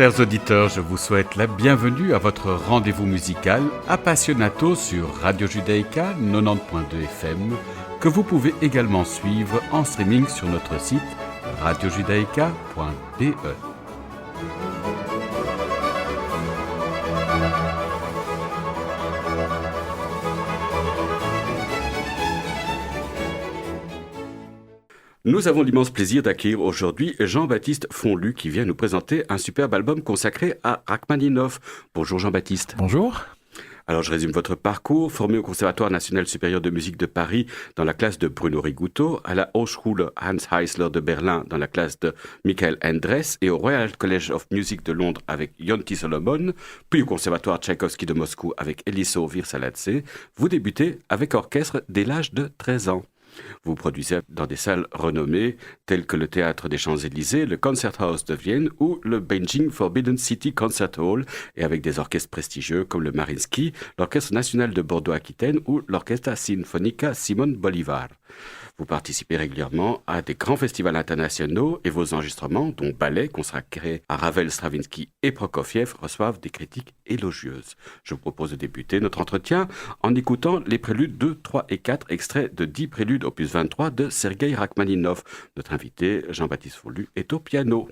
Chers auditeurs, je vous souhaite la bienvenue à votre rendez-vous musical Appassionato sur Radio Judaïka 90.2 FM, que vous pouvez également suivre en streaming sur notre site radiojudaïka.be. Nous avons l'immense plaisir d'accueillir aujourd'hui Jean-Baptiste Fonlu qui vient nous présenter un superbe album consacré à Rachmaninov. Bonjour Jean-Baptiste. Bonjour. Alors je résume votre parcours. Formé au Conservatoire national supérieur de musique de Paris dans la classe de Bruno Rigouteau, à la Hochschule Hans Heisler de Berlin dans la classe de Michael Endres et au Royal College of Music de Londres avec Yonti Solomon, puis au Conservatoire Tchaïkovski de Moscou avec Eliso Virsaladze, vous débutez avec orchestre dès l'âge de 13 ans. Vous produisez dans des salles renommées telles que le Théâtre des Champs-Élysées, le Konzerthaus de Vienne ou le Beijing Forbidden City Concert Hall et avec des orchestres prestigieux comme le Mariinsky, l'Orchestre national de Bordeaux-Aquitaine ou l'Orchestra Sinfonica Simón Bolívar. Vous participez régulièrement à des grands festivals internationaux et vos enregistrements, dont ballets consacrés à Ravel, Stravinsky et Prokofiev, reçoivent des critiques élogieuses. Je vous propose de débuter notre entretien en écoutant les préludes 2, 3 et 4, extraits de 10 préludes opus 23 de Sergueï Rachmaninov. Notre invité, Jean-Baptiste Fonlu, est au piano.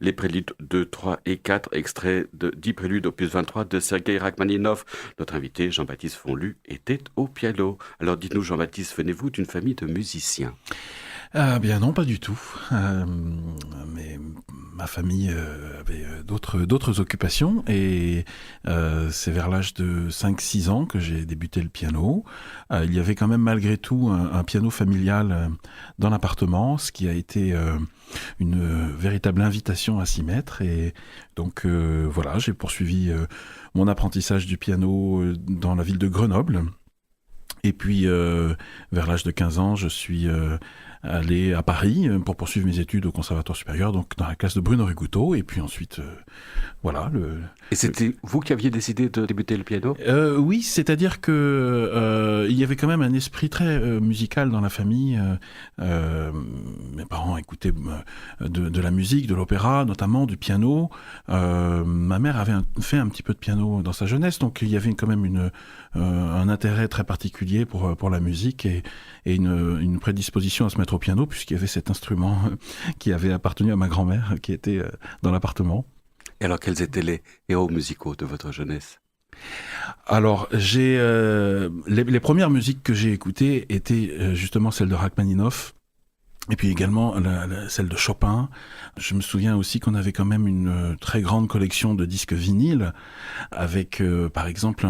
les préludes 2, 3 et 4, extraits de 10 préludes opus 23 de Sergueï Rachmaninov. Notre invité, Jean-Baptiste Fonlu, était au piano. Alors dites-nous, Jean-Baptiste, venez-vous d'une famille de musiciens? Ah bien non, pas du tout. Mais ma famille avait d'autres occupations et c'est vers l'âge de 5-6 ans que j'ai débuté le piano. Il y avait quand même malgré tout un piano familial dans l'appartement, ce qui a été une véritable invitation à s'y mettre. Et donc voilà, j'ai poursuivi mon apprentissage du piano dans la ville de Grenoble. Et puis vers l'âge de 15 ans, je suis aller à Paris pour poursuivre mes études au Conservatoire supérieur, donc dans la classe de Bruno Rigouteau, et puis ensuite, voilà. Et c'était vous qui aviez décidé de débuter le piano? Oui, c'est-à-dire que il y avait quand même un esprit très musical dans la famille. Mes parents écoutaient de la musique, de l'opéra, notamment du piano. Ma mère avait fait un petit peu de piano dans sa jeunesse, donc il y avait quand même un intérêt très particulier pour la musique et une prédisposition à se mettre au piano, puisqu'il y avait cet instrument qui avait appartenu à ma grand-mère, qui était dans l'appartement. Et alors, quels étaient les héros musicaux de votre jeunesse? Alors, les premières musiques que j'ai écoutées étaient justement celles de Rachmaninov, et puis également celle de Chopin. Je me souviens aussi qu'on avait quand même une très grande collection de disques vinyles, avec par exemple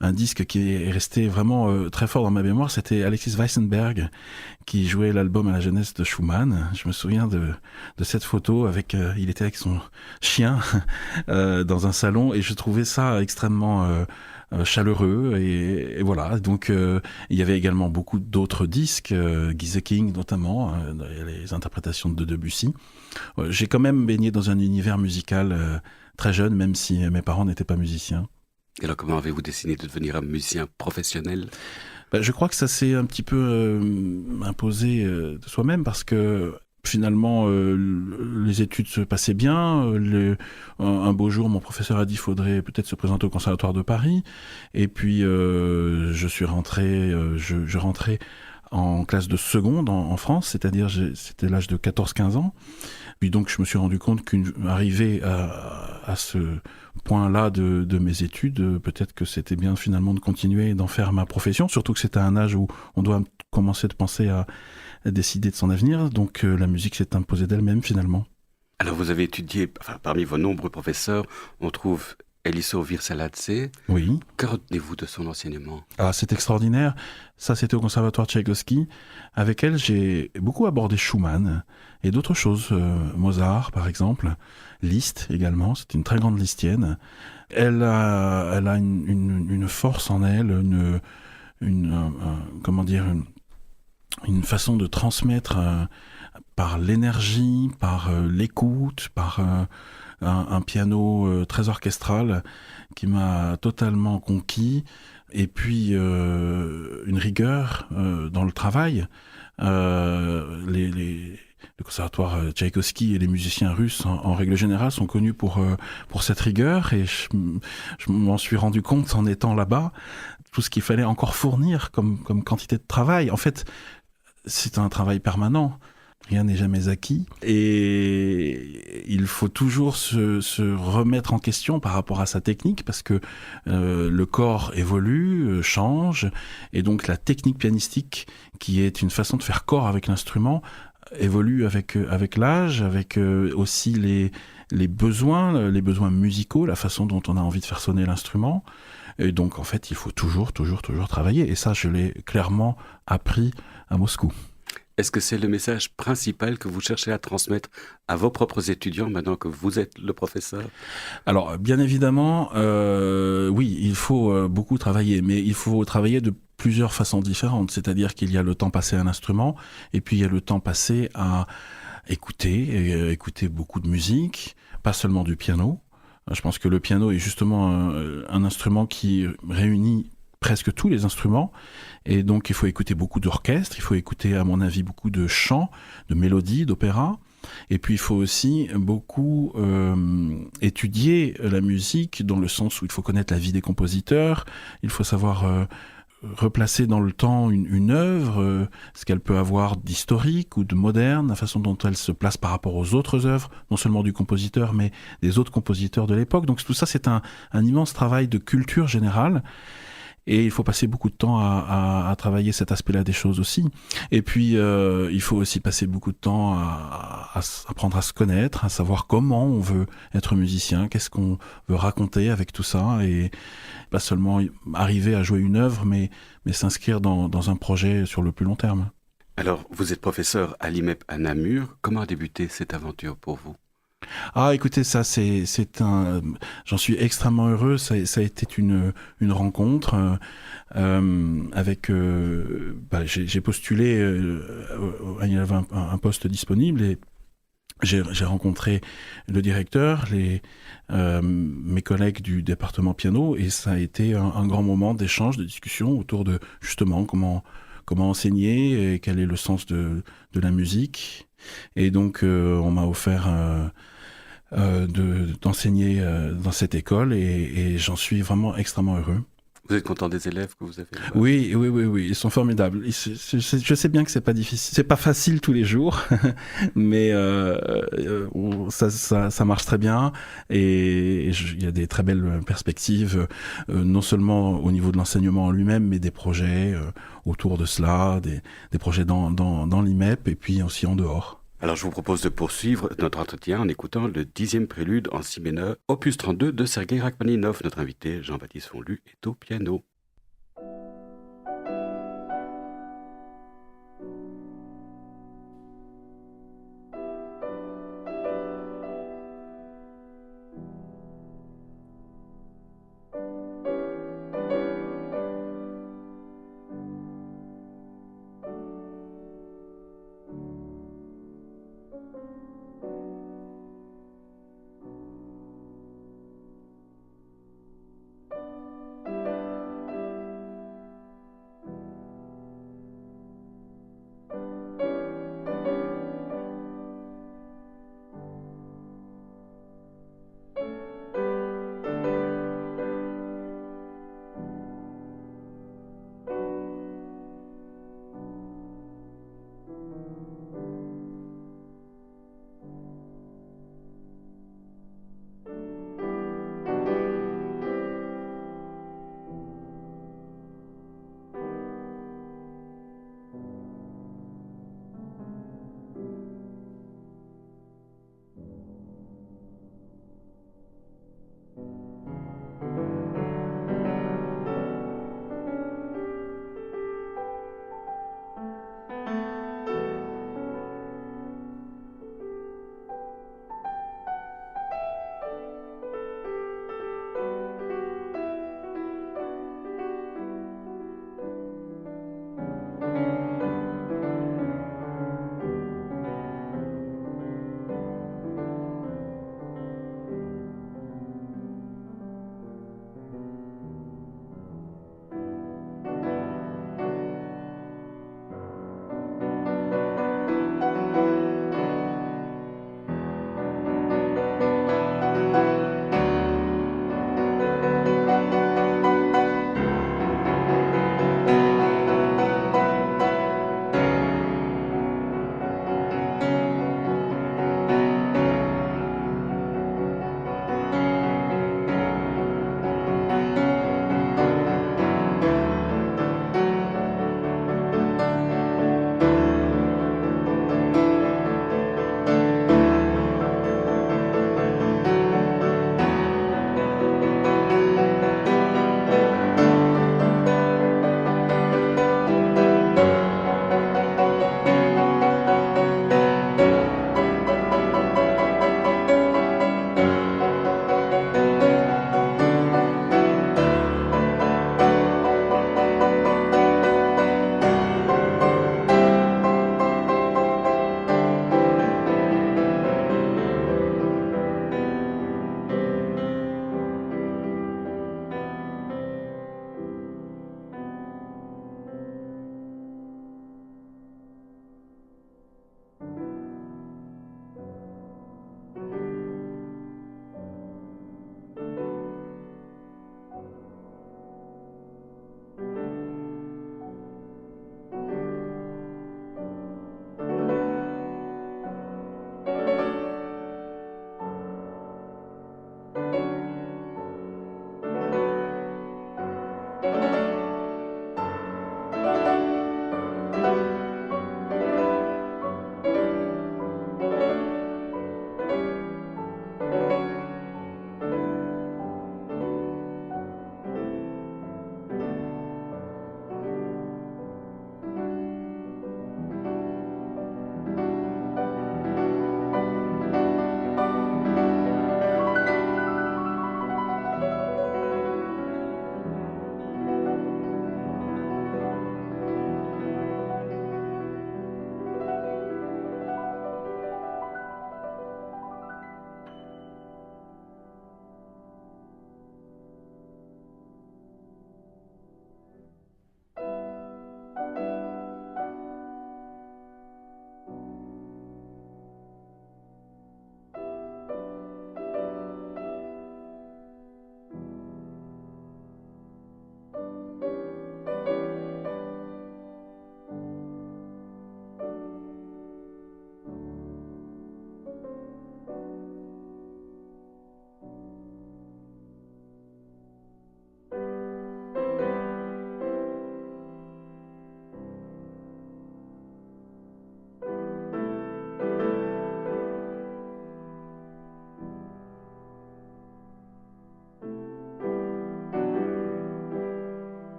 un disque qui est resté vraiment très fort dans ma mémoire, c'était Alexis Weissenberg, qui jouait l'album à la jeunesse de Schumann. Je me souviens de cette photo, il était avec son chien dans un salon, et je trouvais ça extrêmement chaleureux et voilà. Donc il y avait également beaucoup d'autres disques, Guy The King notamment, les interprétations de Debussy. J'ai quand même baigné dans un univers musical très jeune, même si mes parents n'étaient pas musiciens. Et alors, comment avez-vous décidé de devenir un musicien professionnel? Je crois que ça s'est un petit peu imposé de soi-même, parce que finalement, les études se passaient bien. Un beau jour, mon professeur a dit qu'il faudrait peut-être se présenter au Conservatoire de Paris. Et puis, je suis rentré, je rentrais en classe de seconde en France, c'est-à-dire c'était l'âge de 14-15 ans. Puis donc, je me suis rendu compte qu'arrivé à ce point-là de mes études, peut-être que c'était bien finalement de continuer et d'en faire ma profession, surtout que c'était un âge où on doit commencer de penser à décider de son avenir, donc la musique s'est imposée d'elle-même finalement. Alors vous avez étudié, parmi vos nombreux professeurs, on trouve Eliseo Virsaladze. Oui. Que retenez-vous de son enseignement? Ah, c'est extraordinaire. Ça, c'était au Conservatoire Tchaïkovski. Avec elle, j'ai beaucoup abordé Schumann et d'autres choses. Mozart, par exemple. Liszt également. C'est une très grande listienne. Elle a une force en elle, comment dire, une façon de transmettre par l'énergie, par l'écoute, par un piano très orchestral qui m'a totalement conquis. Et puis une rigueur dans le travail. Le conservatoire Tchaïkovski et les musiciens russes en règle générale sont connus pour cette rigueur, et je m'en suis rendu compte en étant là-bas, tout ce qu'il fallait encore fournir comme quantité de travail. En fait, c'est un travail permanent. Rien n'est jamais acquis et il faut toujours se remettre en question par rapport à sa technique, parce que le corps évolue, change, et donc la technique pianistique, qui est une façon de faire corps avec l'instrument, évolue avec l'âge, avec aussi les besoins musicaux, la façon dont on a envie de faire sonner l'instrument. Et donc en fait, il faut toujours travailler, et ça, je l'ai clairement appris à Moscou. Est-ce que c'est le message principal que vous cherchez à transmettre à vos propres étudiants maintenant que vous êtes le professeur? Alors, bien évidemment, oui, il faut beaucoup travailler, mais il faut travailler de plusieurs façons différentes. C'est-à-dire qu'il y a le temps passé à l'instrument, et puis il y a le temps passé à écouter beaucoup de musique, pas seulement du piano. Je pense que le piano est justement un instrument qui réunit presque tous les instruments, et donc il faut écouter beaucoup d'orchestres, il faut écouter, à mon avis, beaucoup de chants, de mélodies, d'opéras, et puis il faut aussi beaucoup étudier la musique, dans le sens où il faut connaître la vie des compositeurs, il faut savoir replacer dans le temps une œuvre, ce qu'elle peut avoir d'historique ou de moderne, la façon dont elle se place par rapport aux autres œuvres, non seulement du compositeur, mais des autres compositeurs de l'époque. Donc tout ça, c'est un immense travail de culture générale. Et il faut passer beaucoup de temps à travailler cet aspect-là des choses aussi. Et puis, il faut aussi passer beaucoup de temps à apprendre à se connaître, à savoir comment on veut être musicien, qu'est-ce qu'on veut raconter avec tout ça, et pas seulement arriver à jouer une œuvre, mais s'inscrire dans un projet sur le plus long terme. Alors, vous êtes professeur à l'IMEP à Namur. Comment a débuté cette aventure pour vous? Ah, écoutez, ça, j'en suis extrêmement heureux. Ça a été une rencontre avec. J'ai postulé. Il y avait un poste disponible et j'ai rencontré le directeur, mes collègues du département piano, et ça a été un grand moment d'échange, de discussion autour de justement comment enseigner et quel est le sens de la musique. Et donc, on m'a offert d'enseigner dans cette école et j'en suis vraiment extrêmement heureux. Vous êtes content des élèves que vous avez là-bas? Oui, ils sont formidables. Je sais bien que c'est pas difficile, c'est pas facile tous les jours, mais ça marche très bien et il y a des très belles perspectives, non seulement au niveau de l'enseignement en lui-même, mais des projets autour de cela, des projets dans l'IMEP et puis aussi en dehors. Alors, je vous propose de poursuivre notre entretien en écoutant le 10e prélude en si mineur, opus 32 de Sergueï Rachmaninov. Notre invité, Jean-Baptiste Fonlu, est au piano.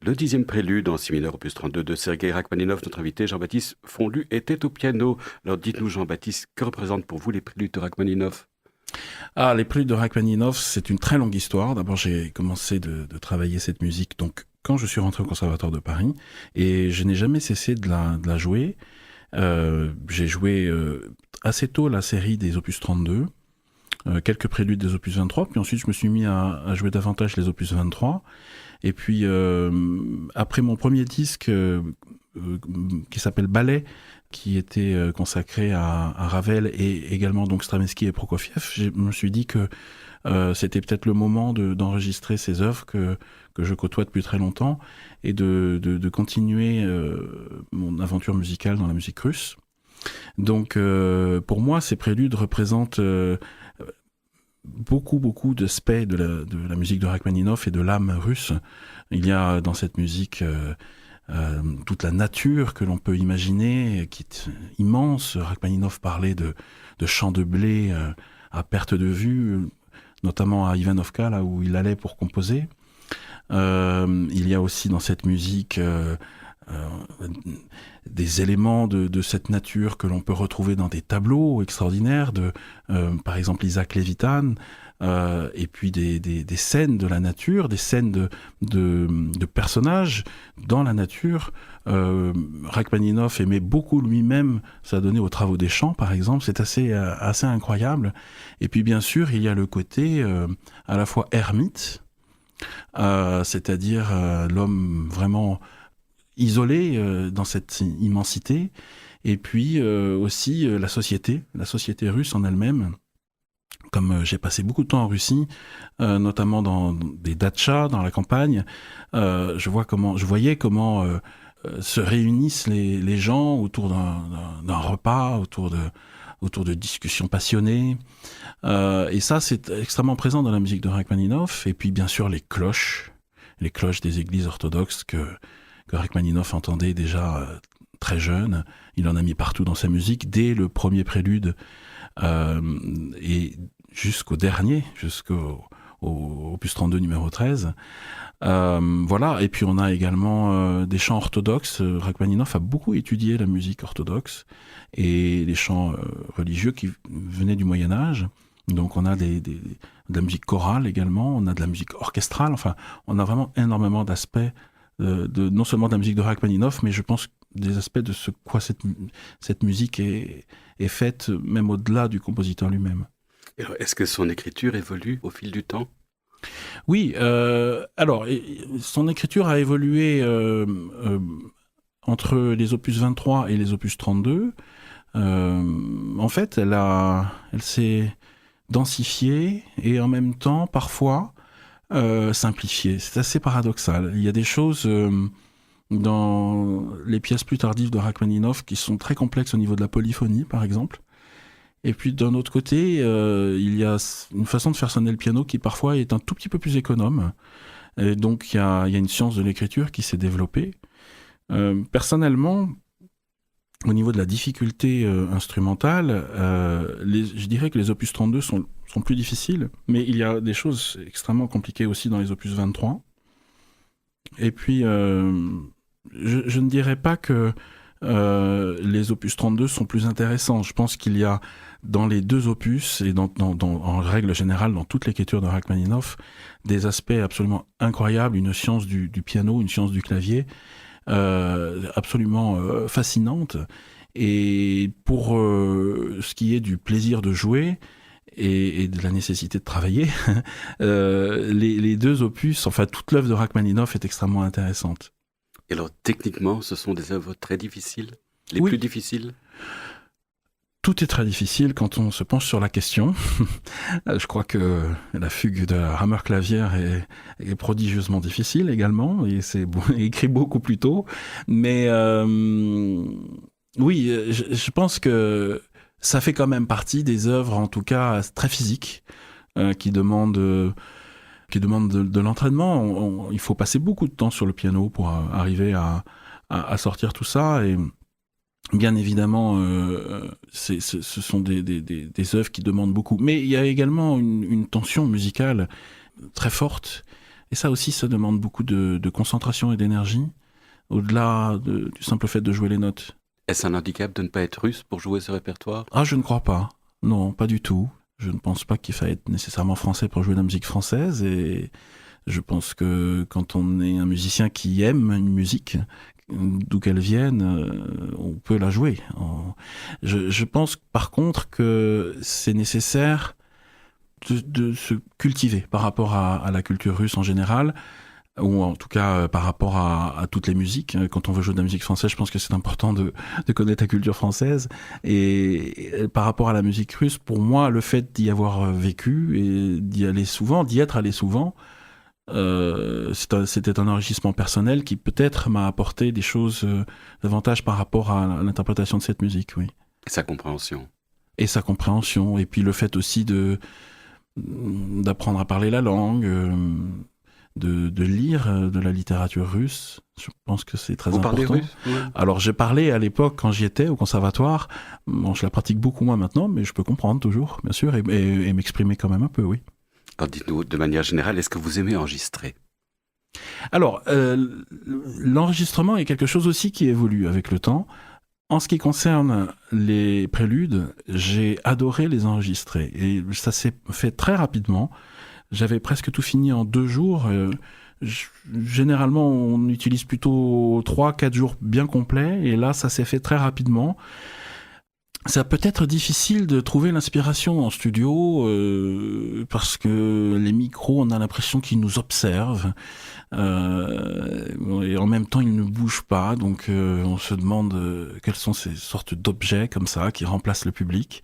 Le 10e prélude en si mineur opus 32 de Sergueï Rachmaninov, notre invité Jean-Baptiste Fonlu, était au piano. Alors dites-nous Jean-Baptiste, que représentent pour vous les préludes de Rachmaninov ? Ah, les préludes de Rachmaninov, c'est une très longue histoire. D'abord, j'ai commencé de travailler cette musique donc quand je suis rentré au Conservatoire de Paris, et je n'ai jamais cessé de la jouer. J'ai joué assez tôt la série des opus 32, quelques préludes des opus 23, puis ensuite je me suis mis à jouer davantage les opus 23. Et puis, après mon premier disque qui s'appelle Ballet, qui était consacré à Ravel et également donc Stravinsky et Prokofiev, je me suis dit que c'était peut-être le moment d'enregistrer ces œuvres que je côtoie depuis très longtemps et de continuer mon aventure musicale dans la musique russe. Donc, pour moi, ces préludes représentent beaucoup d'aspects de la musique de Rachmaninov et de l'âme russe. Il y a dans cette musique toute la nature que l'on peut imaginer, qui est immense. Rachmaninov parlait de champs de blé à perte de vue, notamment à Ivanovka, là où il allait pour composer. Il y a aussi dans cette musique des éléments de cette nature que l'on peut retrouver dans des tableaux extraordinaires par exemple Isaac Levitan, et puis des scènes de la nature, des scènes de personnages dans la nature. Rachmaninov aimait beaucoup lui-même s'adonner aux travaux des champs, par exemple. C'est assez incroyable. Et puis bien sûr, il y a le côté à la fois ermite, c'est-à-dire l'homme vraiment isolé dans cette immensité, et puis aussi la société russe en elle-même. Comme j'ai passé beaucoup de temps en Russie, notamment dans des datchas, dans la campagne, je voyais comment se réunissent les gens autour d'un repas, autour de discussions passionnées. Et ça, c'est extrêmement présent dans la musique de Rachmaninov. Et puis, bien sûr, les cloches des églises orthodoxes que Rachmaninov entendait déjà très jeune. Il en a mis partout dans sa musique, dès le premier prélude et jusqu'au dernier, jusqu'au opus 32 numéro 13. Voilà. Et puis on a également des chants orthodoxes. Rachmaninov a beaucoup étudié la musique orthodoxe et les chants religieux qui venaient du Moyen-Âge. Donc on a de la musique chorale également, on a de la musique orchestrale. Enfin, on a vraiment énormément d'aspects non seulement de la musique de Rachmaninov, mais je pense des aspects de ce quoi cette musique est faite, même au-delà du compositeur lui-même. Alors, est-ce que son écriture évolue au fil du temps ? Oui, alors son écriture a évolué entre les opus 23 et les opus 32. En fait, elle s'est densifiée et en même temps, parfois, simplifiée. C'est assez paradoxal. Il y a des choses dans les pièces plus tardives de Rachmaninov qui sont très complexes au niveau de la polyphonie, par exemple. Et puis d'un autre côté, il y a une façon de faire sonner le piano qui parfois est un tout petit peu plus économe. Et donc il y a une science de l'écriture qui s'est développée. Personnellement, au niveau de la difficulté instrumentale, je dirais que les opus 32 sont plus difficiles, mais il y a des choses extrêmement compliquées aussi dans les opus 23. Et puis, je ne dirais pas que les opus 32 sont plus intéressants. Je pense qu'il y a dans les deux opus, et en règle générale dans toute l'écriture de Rachmaninov, des aspects absolument incroyables, une science du piano, une science du clavier, absolument fascinante. Et pour ce qui est du plaisir de jouer et de la nécessité de travailler, les deux opus, enfin toute l'œuvre de Rachmaninov est extrêmement intéressante. Et alors techniquement, ce sont des œuvres très difficiles, les Oui. plus difficiles ? Tout est très difficile quand on se penche sur la question. Je crois que la fugue de Hammerklavier est prodigieusement difficile également, et c'est écrit beaucoup plus tôt. Mais oui, je pense que ça fait quand même partie des œuvres, en tout cas très physiques, qui demandent de l'entraînement. Il faut passer beaucoup de temps sur le piano pour arriver à sortir tout ça. Et bien évidemment, ce sont des œuvres qui demandent beaucoup. Mais il y a également une tension musicale très forte Et ça aussi, ça demande beaucoup de concentration et d'énergie, au-delà du simple fait de jouer les notes. Est-ce un handicap de ne pas être russe pour jouer ce répertoire? Ah, je ne crois pas. Non, pas du tout. Je ne pense pas qu'il faille être nécessairement français pour jouer de la musique française. Et je pense que quand on est un musicien qui aime une musique, d'où qu'elle vienne, on peut la jouer. Je pense par contre que c'est nécessaire de se cultiver par rapport à la culture russe en général, ou en tout cas par rapport à toutes les musiques. Quand on veut jouer de la musique française, je pense que c'est important de connaître la culture française. Et par rapport à la musique russe, pour moi, le fait d'y avoir vécu et d'y être allé souvent, c'était un enrichissement personnel qui peut-être m'a apporté des choses davantage par rapport à l'interprétation de cette musique, oui. Et sa compréhension. Et sa compréhension, et puis le fait aussi d'apprendre à parler la langue, de lire de la littérature russe. Je pense que c'est très important. Vous parlez russe? Ouais. Alors j'ai parlé à l'époque quand j'y étais au conservatoire. Bon, je la pratique beaucoup moins maintenant, mais je peux comprendre toujours, bien sûr, et m'exprimer quand même un peu, oui. Alors dites-nous de manière générale, est-ce que vous aimez enregistrer? Alors, l'enregistrement est quelque chose aussi qui évolue avec le temps. En ce qui concerne les préludes, j'ai adoré les enregistrer. Et ça s'est fait très rapidement. J'avais presque tout fini en 2 jours. Généralement, on utilise plutôt 3-4 jours bien complets. Et là, ça s'est fait très rapidement. Ça peut être difficile de trouver l'inspiration en studio parce que les micros, on a l'impression qu'ils nous observent et en même temps ils ne bougent pas, donc on se demande quelles sont ces sortes d'objets comme ça qui remplacent le public,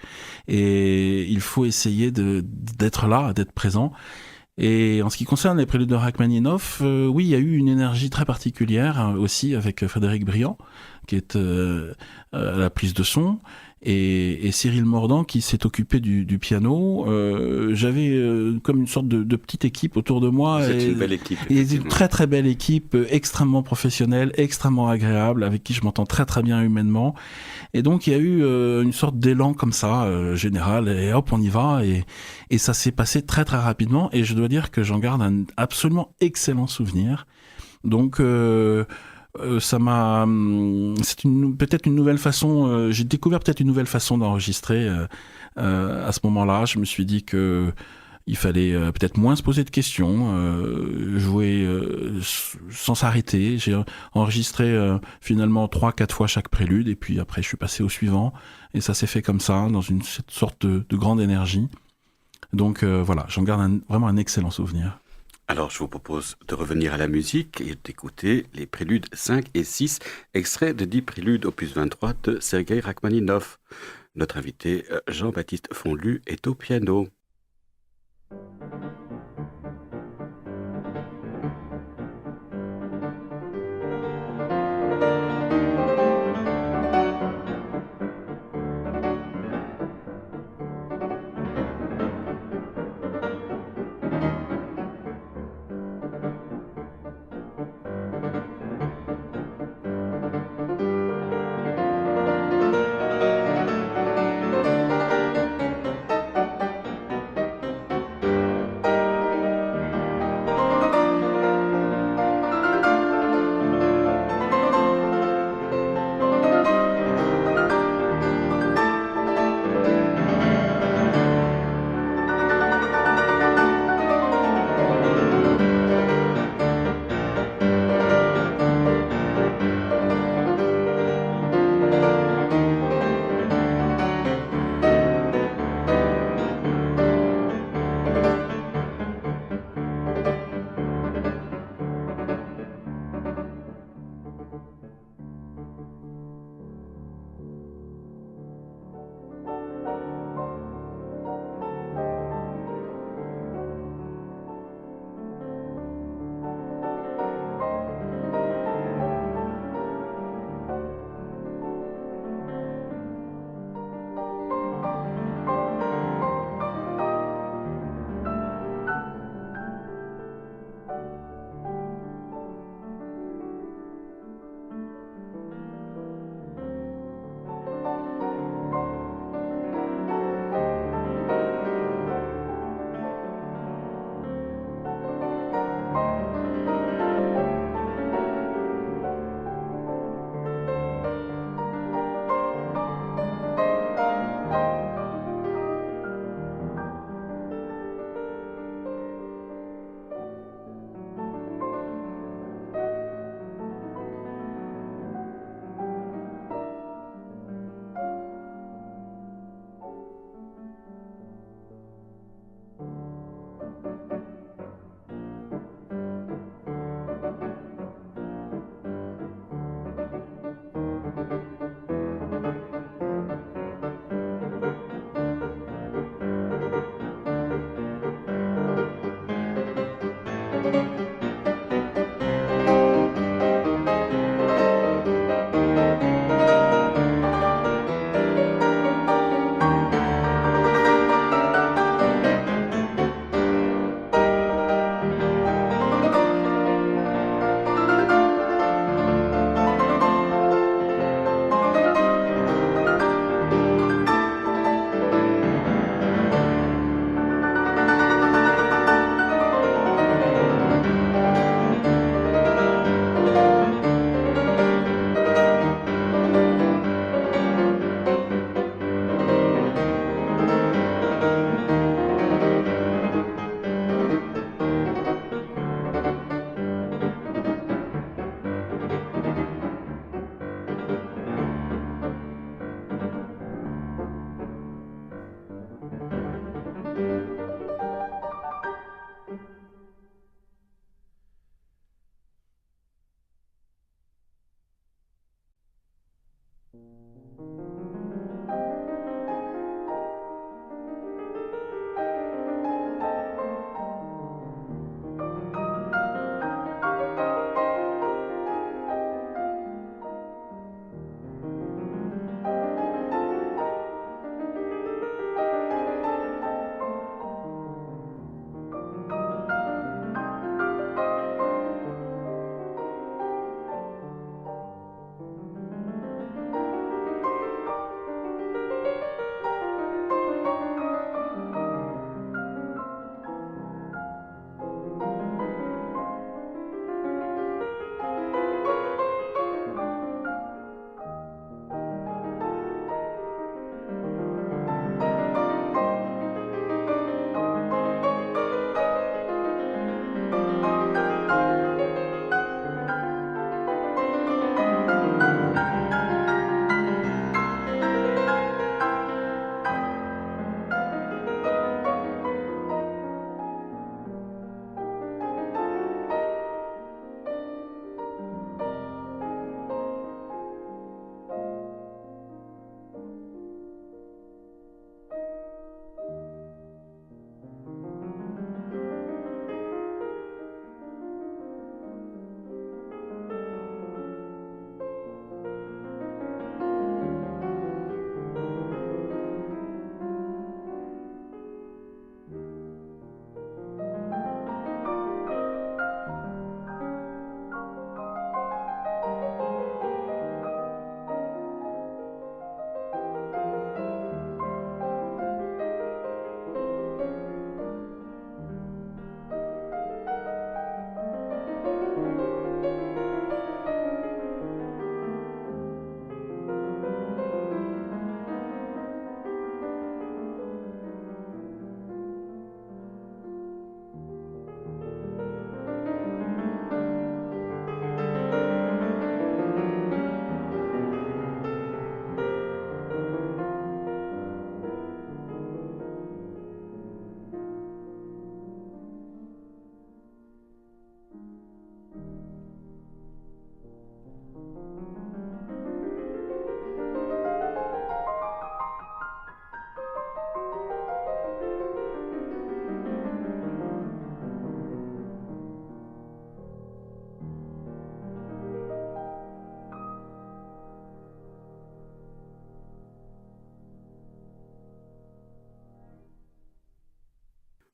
et il faut essayer d'être là, d'être présent. Et en ce qui concerne les préludes de Rachmaninoff, oui, il y a eu une énergie très particulière aussi avec Frédéric Briand, qui est à la prise de son, et Cyril Mordant qui s'est occupé du piano. J'avais comme une sorte de petite équipe autour de moi. C'est une belle équipe. Et une très très belle équipe, extrêmement professionnelle, extrêmement agréable, avec qui je m'entends très très bien humainement. Et donc il y a eu une sorte d'élan comme ça, général, et hop, on y va. Et ça s'est passé très très rapidement, et je dois dire que j'en garde un absolument excellent souvenir. Donc ça m'a, peut-être une nouvelle façon. J'ai découvert peut-être une nouvelle façon d'enregistrer à ce moment-là. Je me suis dit que il fallait peut-être moins se poser de questions, jouer sans s'arrêter. J'ai enregistré finalement 3-4 fois chaque prélude, et puis après je suis passé au suivant, et ça s'est fait comme ça, dans cette sorte de grande énergie. Donc voilà, j'en garde vraiment un excellent souvenir. Alors, je vous propose de revenir à la musique et d'écouter les préludes 5 et 6, extraits de 10 préludes opus 23 de Sergueï Rachmaninov. Notre invité, Jean-Baptiste Fonlu, est au piano.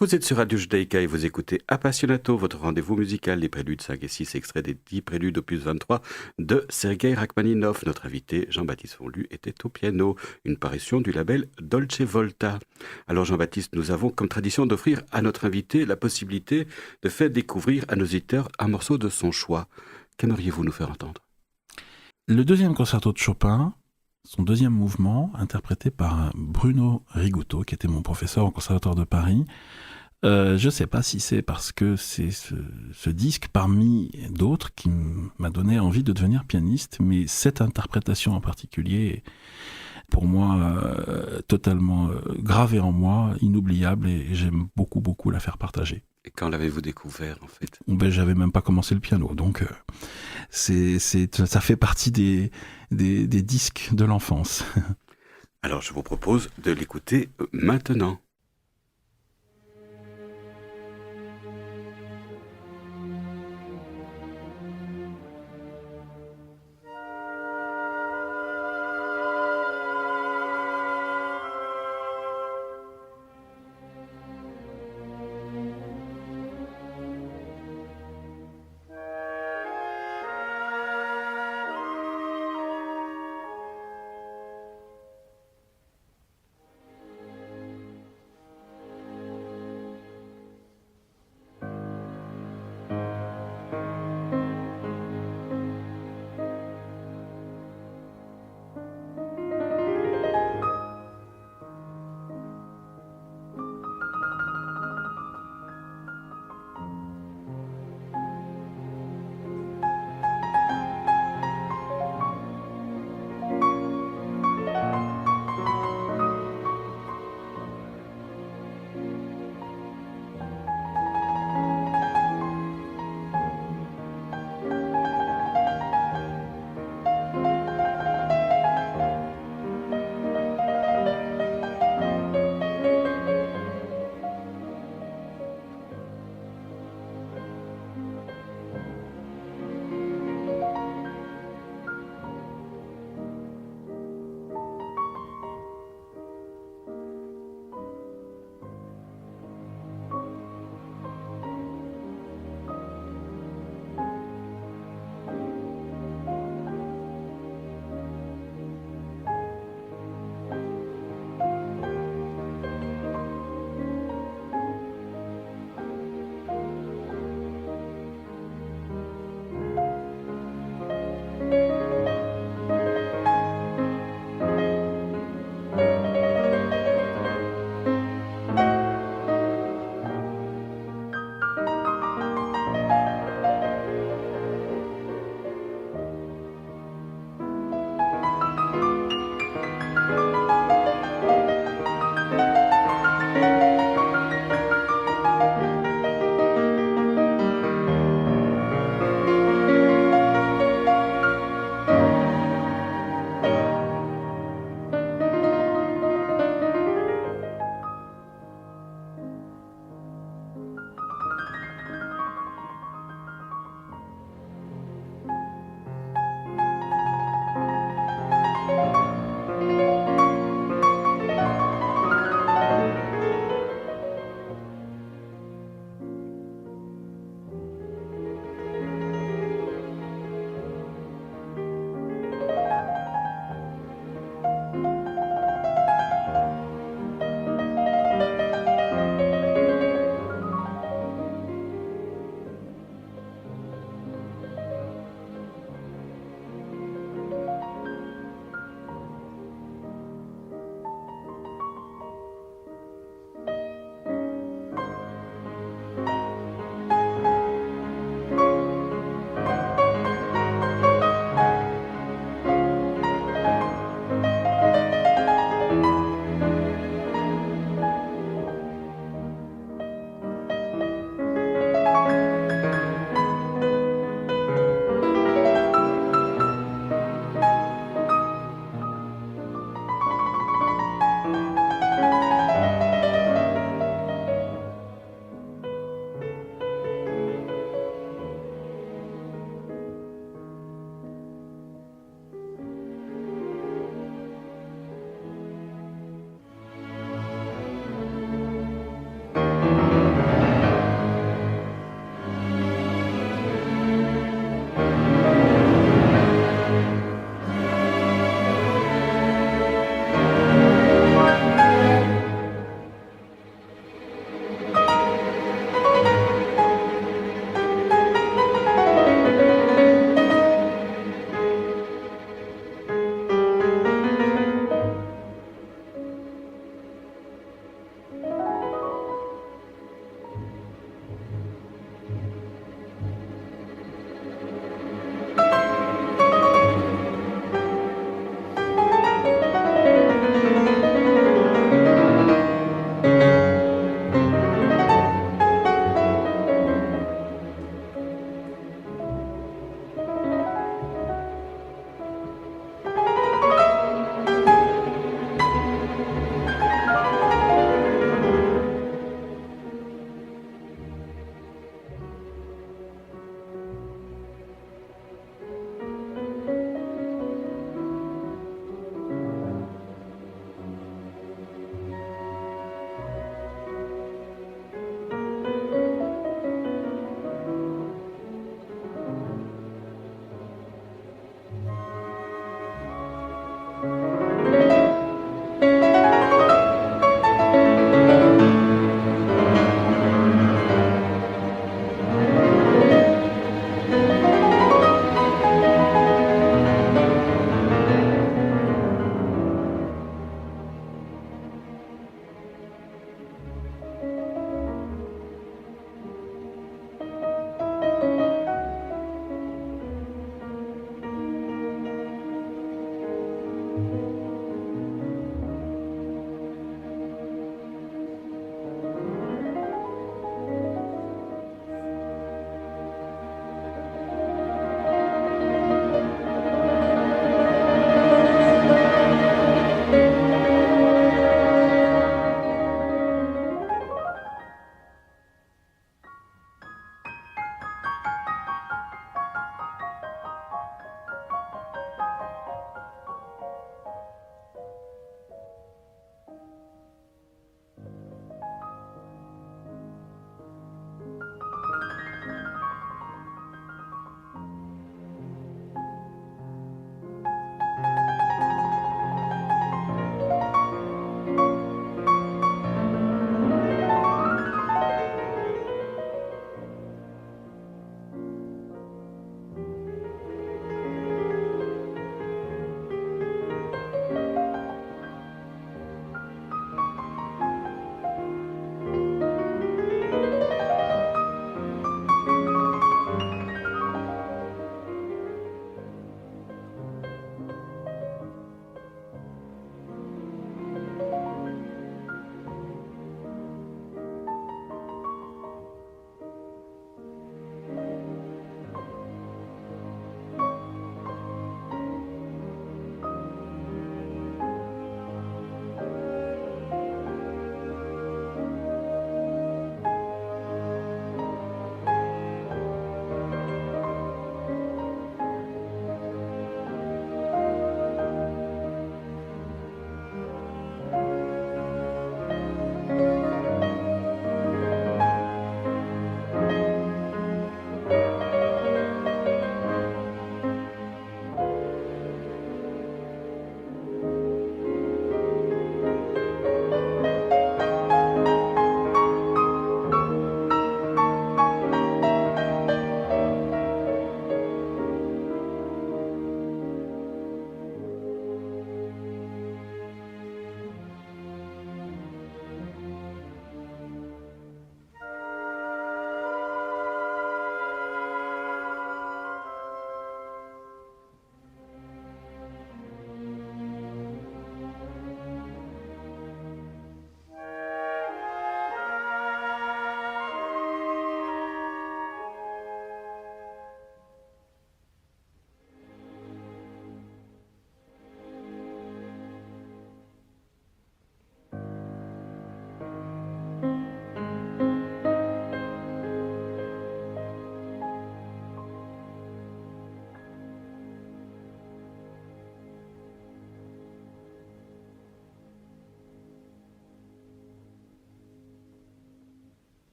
Vous êtes sur Radio Judaïka et vous écoutez Appassionato, votre rendez-vous musical, les préludes 5 et 6, extraits des 10 préludes opus 23 de Sergei Rachmaninov. Notre invité, Jean-Baptiste Fonlu, était au piano, une parution du label Dolce Volta. Alors Jean-Baptiste, nous avons comme tradition d'offrir à notre invité la possibilité de faire découvrir à nos auditeurs un morceau de son choix. Qu'aimeriez-vous nous faire entendre? Le deuxième concerto de Chopin, son deuxième mouvement, interprété par Bruno Rigutto, qui était mon professeur au Conservatoire de Paris. Je ne sais pas si c'est parce que c'est ce disque, parmi d'autres, qui m'a donné envie de devenir pianiste, mais cette interprétation en particulier, pour moi, totalement gravée en moi, inoubliable, et j'aime beaucoup, beaucoup la faire partager. Et quand l'avez-vous découvert, en fait? Ben, j'avais même pas commencé le piano, donc ça fait partie des disques de l'enfance. Alors je vous propose de l'écouter maintenant.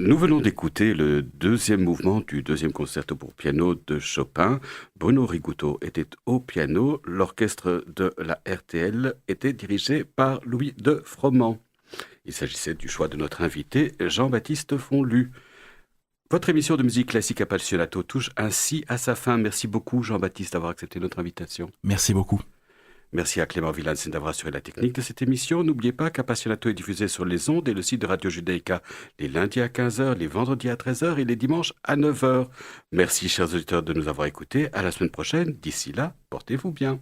Nous venons d'écouter le deuxième mouvement du deuxième concerto pour piano de Chopin. Bruno Rigutto était au piano. L'orchestre de la RTL était dirigé par Louis de Froment. Il s'agissait du choix de notre invité, Jean-Baptiste Fonlu. Votre émission de musique classique Appassionato touche ainsi à sa fin. Merci beaucoup, Jean-Baptiste, d'avoir accepté notre invitation. Merci beaucoup. Merci à Clément Villansen d'avoir assuré la technique de cette émission. N'oubliez pas qu'Appassionato est diffusé sur les ondes et le site de Radio Judaïka les lundis à 15h, les vendredis à 13h et les dimanches à 9h. Merci, chers auditeurs, de nous avoir écoutés. À la semaine prochaine. D'ici là, portez-vous bien.